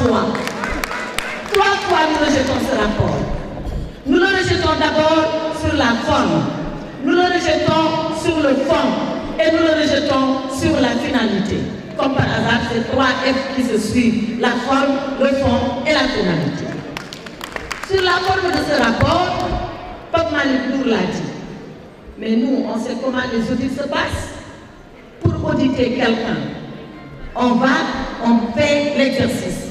fois. 3 fois nous rejetons ce rapport. Nous le rejetons d'abord sur la forme, nous le rejetons sur le fond et nous le rejetons sur la finalité. Comme par hasard, c'est 3 F qui se suivent, la forme, le fond et la finalité. Sur la forme de ce rapport, Pape Malick Ndour l'a dit. Mais nous, on sait comment les audits se passent. Pour auditer quelqu'un, on fait l'exercice.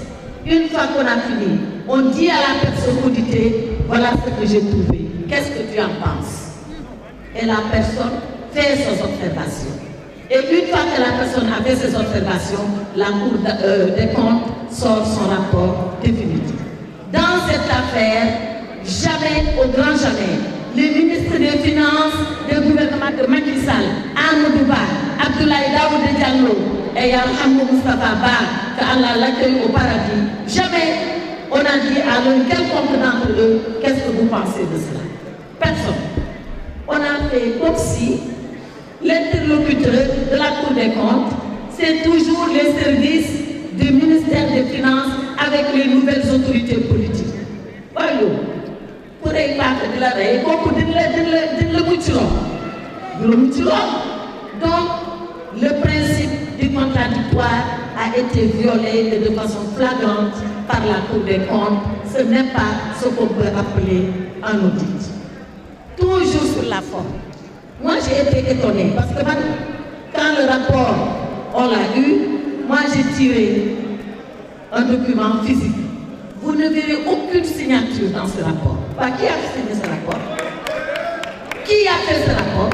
Une fois qu'on a fini, on dit à la personne auditée, voilà ce que j'ai trouvé. Qu'est-ce que tu en penses? Et la personne fait ses observations. Et une fois que la personne a fait ses observations, la Cour des comptes sort son rapport définitif. Dans cette affaire, jamais, au grand jamais, les ministres des Finances du gouvernement de Macky Sall, Amadou Ba, Abdoulaye Daouda Diallo et Yarhamou Moustapha Ba, qu'Allah l'accueille au paradis, jamais on a dit à l'un quelconque d'entre eux, qu'est-ce que vous pensez de cela? Personne. On a fait comme si l'interlocuteur de la Cour des comptes, c'est toujours les services du ministère des Finances avec les nouvelles autorités politiques. Voyons. Pour les parts de la veille, beaucoup de donc, le principe du contradictoire a été violé de façon flagrante par la Cour des comptes. Ce n'est pas ce qu'on peut appeler un audit. Toujours sur la forme. Moi, j'ai été étonnée parce que quand le rapport, on l'a eu, moi, j'ai tiré un document physique. Vous ne verrez aucune signature dans ce rapport. Qui a signé ce rapport? Qui a fait ce rapport?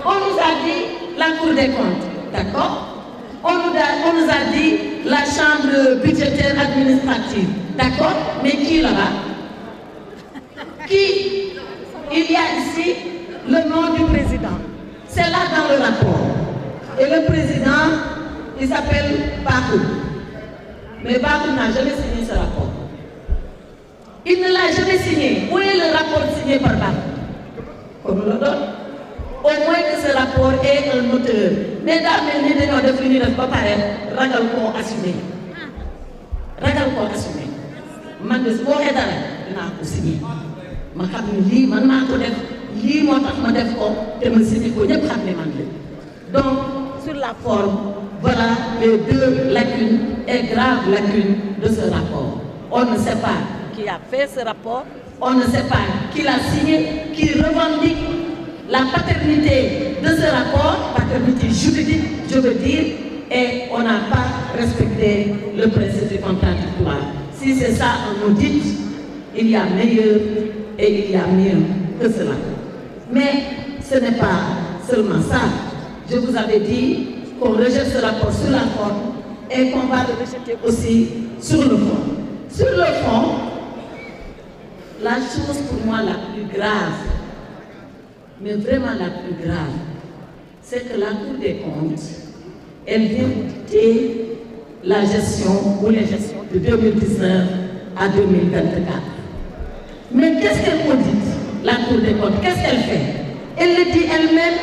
On nous a dit la Cour des comptes, d'accord? On nous a dit la Chambre budgétaire administrative, d'accord? Mais qui là-bas? Qui? Il y a ici le nom du président. C'est là dans le rapport. Et le président, il s'appelle Bakou. Mais Bakou n'a jamais signé ce rapport. Il ne l'a jamais signé. Où est le rapport signé par Bakou? On nous le donne. Au moins que ce rapport ait un auteur. Mesdames et messieurs, nous devons définir pas pareil. Ragal ko assumé. Ragal ko assumé. Man de boo xee dara dinaa ko signé. Ma xam ne lii man maa ko def lii moo tax ma def ko te ma signé ko ñëpp xam ne man la. Donc sur la forme, voilà les 2 lacunes et graves lacunes de ce rapport. On ne sait pas qui a fait ce rapport, on ne sait pas qui l'a signé, qui revendique la paternité de ce rapport, paternité juridique, je veux dire, et on n'a pas respecté le principe du contradictoire. Si c'est ça un audit, il y a meilleur et il y a mieux que cela. Mais ce n'est pas seulement ça. Je vous avais dit qu'on rejette ce rapport sur la forme et qu'on va le rejeter aussi sur le fond. Sur le fond, la chose pour moi la plus grave, mais vraiment la plus grave, c'est que la Cour des comptes, elle vient auditer la gestion ou les gestions de 2019 à 2024. Mais qu'est-ce qu'elle audite, la Cour des comptes? Qu'est-ce qu'elle fait? Elle le dit elle-même,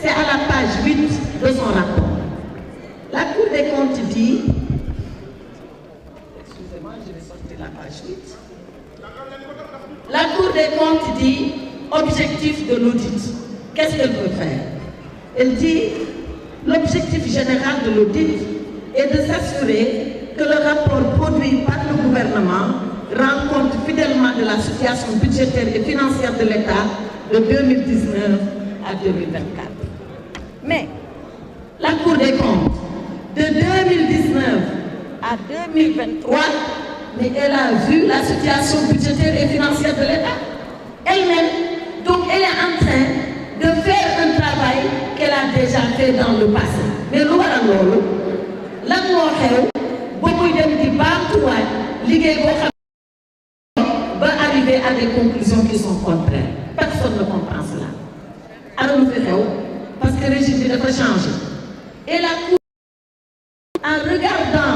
c'est à la page 8 de son rapport. La Cour des comptes dit, excusez-moi, je vais sortir la page 8. La Cour des comptes dit, objectif de l'audit. Qu'est-ce qu'elle veut faire? Elle dit, l'objectif général de l'audit est de s'assurer que le rapport produit par le gouvernement rend compte fidèlement de la situation budgétaire et financière de l'État de 2019 à 2024. Mais la Cour des comptes, de 2019 à 2023, mais elle a vu la situation budgétaire et financière de l'État elle-même. Donc elle est en train de faire un travail qu'elle a déjà fait dans le passé. Mais lu waral loolu lan moo xew ba muy dem di baamtuwaat liggéey boo xam ba arriver à des conclusions qui sont contraires. Personne ne comprend cela. Alors lu fi xew parce que le régime bi dafa changer. Et la Cour, en regardant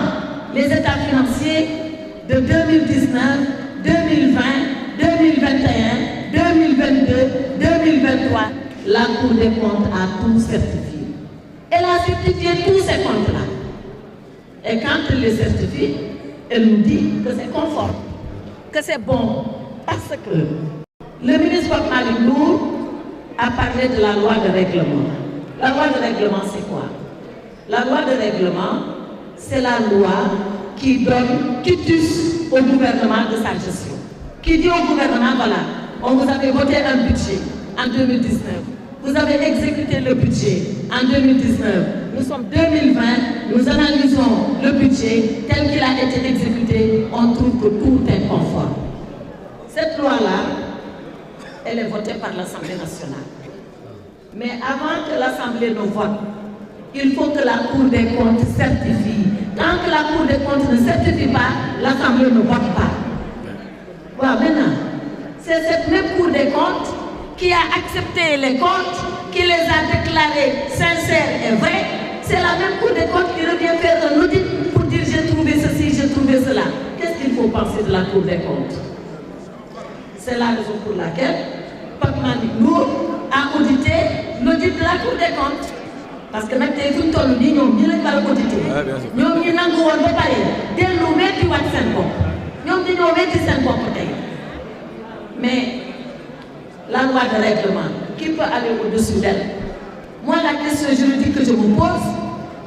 les états financiers de 2019, 2020, 2021, 2022, 2023, la Cour des comptes a tout certifié. Elle a certifié tous ces comptes-là. Et quand elle les certifie, elle nous dit que c'est conforme, que c'est bon, parce que le ministre Pape Malick Ndour a parlé de la loi de règlement. La loi de règlement, c'est quoi? La loi de règlement, c'est la loi qui donne quitus au gouvernement de sa gestion. Qui dit au gouvernement, voilà, on vous avait voté un budget en 2019. Vous avez exécuté le budget en 2019. Nous sommes 2020, nous analysons le budget tel qu'il a été exécuté. On trouve que tout est conforme. Cette loi-là, elle est votée par l'Assemblée nationale. Mais avant que l'Assemblée ne vote, il faut que la Cour des comptes certifie. Tant que la Cour des comptes ne certifie pas, l'Assemblée ne vote pas. Voilà, maintenant, c'est cette même Cour des comptes qui a accepté les comptes, qui les a déclarés sincères et vrais. C'est la même Cour des comptes qui revient faire un audit pour dire j'ai trouvé ceci, j'ai trouvé cela. Qu'est-ce qu'il faut penser de la Cour des comptes? C'est la raison pour laquelle Pape Malick Ndour a audité l'audit de la Cour des comptes. Parce que nag tey fu ñu toll nii ñoom ñi lañ war a audité. ñoom ñi nangu woon ba pare dellu weddiwaat seen bopp. ñoom dañoo weddi seen bopp tey. Mais la loi de règlement, qui peut aller au-dessus d'elle? Moi, la question juridique que je me pose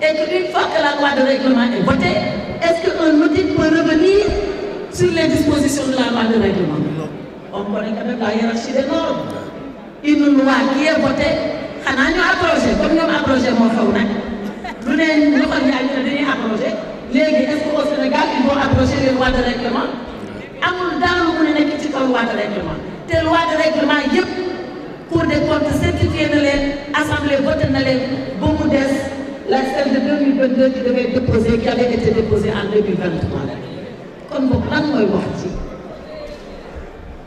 est qu'une fois que la loi de règlement est votée, est-ce qu'un audit peut revenir sur les dispositions de la loi de règlement? On connaît quand même la hiérarchie des normes. Une loi qui est votée, xanaa ñu abrogé comme ñoom abrogé moo xew nag lu ne ñu xam ne dañuy abrogé léegi est-ce que au Sénégal ils vont abroger les lois de règlement? Amul dara lu mu nekk ci kaw loi de règlement te loi de règlement yëpp Cour des comptes certifié na leen assemblée voté na leen ba mu des la celle de 2022 qui devait déposer qui avait été déposée en 2023 kon boobu lan mooy wax ci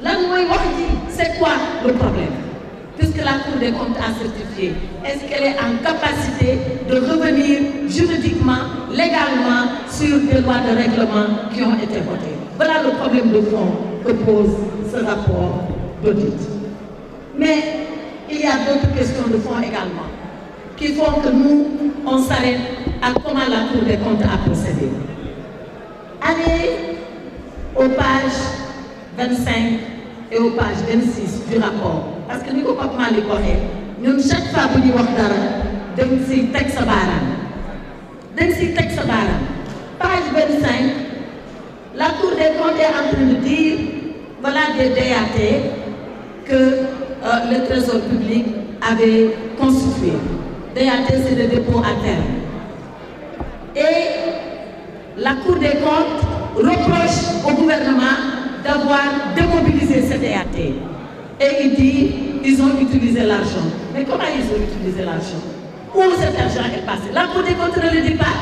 lan mooy wax ci c'est quoi le problème? Puisque la Cour des comptes a certifié, est-ce qu'elle est en capacité de revenir juridiquement, légalement sur des lois de règlement qui ont été votées? Voilà le problème de fond que pose ce rapport d'audit. Mais il y a d'autres questions de fond également qui font que nous, on s'arrête à comment la Cour des comptes a procédé. Allez aux pages 25 et aux pages 26 du rapport. Parce que ni ko Pape Malick waxee ñun chaque fois bu ñuy wax dara dañ siy teg sa baaraam page 25 la Cour des comptes est en train de dire voilà des DAT que le Trésor public avait constitué. DAT c'est des dépôts à terme et la Cour des comptes reproche au gouvernement d'avoir démobilisé ces DAT. Et il dit, ils ont utilisé l'argent. Mais comment ils ont utilisé l'argent? Où cet argent est passé? La Cour des comptes ne le dit pas.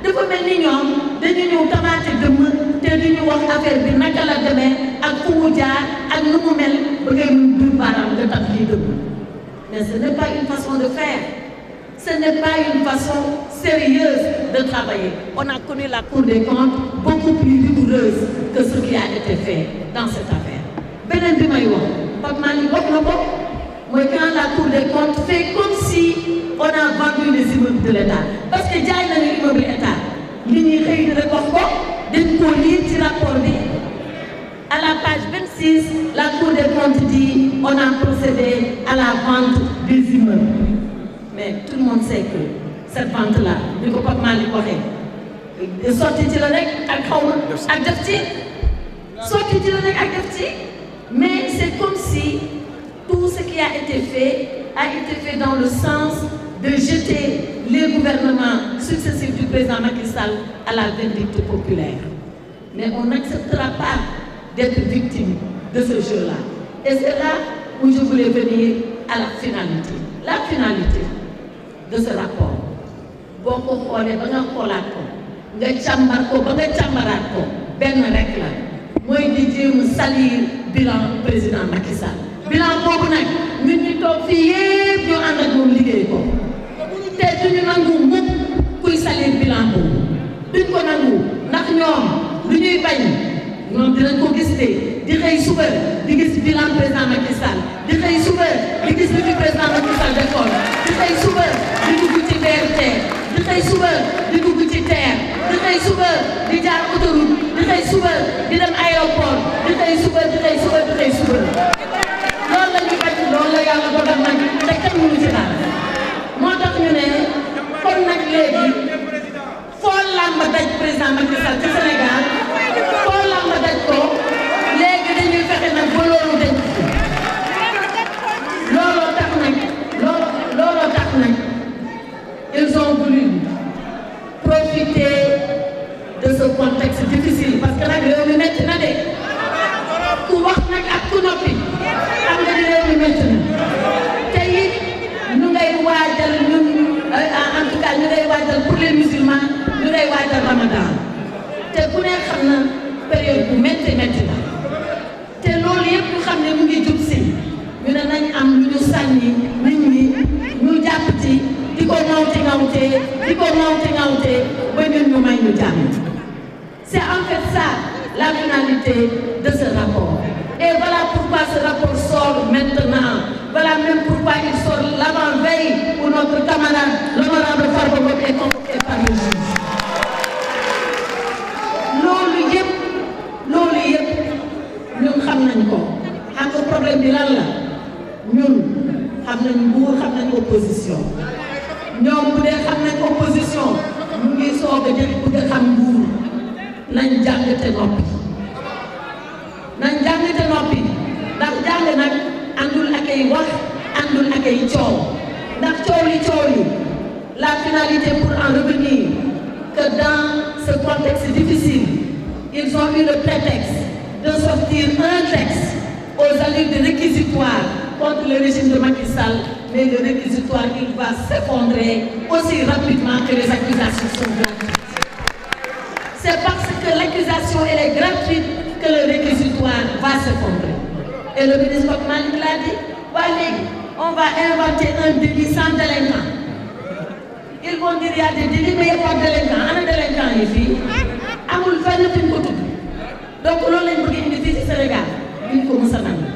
Dafa mel ni ñoom dañu ñëw tamaate dëmm te duñu wax affaire bi naka la demee ak fu mu jaar ak nu mu mel ba ngay mun dur baaraam nga tax lii dëmm. Mais ce n'est pas une façon de faire. Ce n'est pas une façon sérieuse de travailler. On a connu la Cour des comptes beaucoup plus rigoureuse que ce qui a été fait dans cette affaire. Beneen bi may wax Pape Malick wax na ko mooy quand la Cour des comptes fait comme si on a vendu les immeubles de l'État parce que jaay nañu immeuble État li ñuy xëy di rek wax ko dañ koo lire ci rapport bi à la page 26 la Cour des comptes dit on a procédé à la vente des immeubles mais tout le monde sait que cette vente là ni ko Pape Malick waxee sorti ci la rek ak xaw ma ak def ci sorti ci la rek ak def ci. Mais c'est comme si tout ce qui a été fait dans le sens de jeter les gouvernements successifs du président Macky Sall à la vindicte populaire. Mais on n'acceptera pas d'être victime de ce jeu-là. Et c'est là où je voulais venir à la finalité. La finalité de ce rapport. Boo ko xoolee ba nga xoolaat ko nga càmbar ko ba nga càmbaraat ko benn rek la mooy di jéem salir bilan président Macky Sall. Bilan boobu nag ñun ñu toog fii yépp ñoo ànd ak moom liggéey ko te duñu nangu mukk kuy salir bilan boobu duñ ko nangu ndax ñoom lu ñuy bañ ñoom dinañ ko gis di xëy suba di gis bilan président Macky Sall di xëy suba di gis li fi président Macky Sall defoon di xëy suba di dugg ci BRT di xëy suba di dugg ci TER di xëy suba di jaar autoroute di xëy suba di dem aéroport di xëy suba di xëy suba di xëy suba loolu la ñu bañ loolu la yàlla dogal nag te kenn mënu ci dara moo tax ñu ne kon nag léegi foo làmb daj président Macky Sall ci Sénégal foo làmb daj ko léegi dañuy fexe nag ba loolu dañ looloo tax nag ils ont voulu profiter de ce contexte difficile parce que nag réew mi métti na de ku wax nag ak ku noppi xam nga ni réew mi métti na te it ñu ngay waajal ñun en tout cas ñu ngay waajal pour les musulmans ñu ngay waajal Ramadan te ku ne xam na période bu métti la te loolu yëpp ñu xam ne mu ngi jub si ñu ne nañ am lu ñu sànni nit ñi ñu jàpp ci di ko ŋawte ba ñun ñu may ñu jàmm. C'est en fait ça la finalité de ce rapport. Et voilà pourquoi ce rapport sort maintenant. Voilà même pourquoi il sort l'avant-veille où notre camarade, l'honorable Farba Ngom est convoqué par le juge. loolu yëpp ñun xam nañ ko xam nga problème bi lan la ñun xam nañ nguur xam nañ opposition ñoom bu dee xam nañ opposition mu ngi soog a jël bëgg a xam nguur nañ jàng te noppi ndax jàng nag àndul ak ay wax àndul ak ay coow ndax coow li la finalité pour en revenir que dans ce contexte difficile ils ont eu le prétexte de sortir un texte aux allures de réquisitoire contre le régime de Macky Sall, mais le réquisitoire il va s'effondrer aussi rapidement que les accusations sont gratuites. C'est parce que l'accusation elle est gratuite que le réquisitoire va s'effondrer. Et le ministre Malick l'a dit, on va inventer un délit sans délinquant. Ils vont dire il y a des délits mais il n'y a pas de délinquant. Ana délinquant yi fii amul fenn fi ñu ko tudd donc loolu lañ bëgg indi fii ci Sénégal duñ ko mës a nangu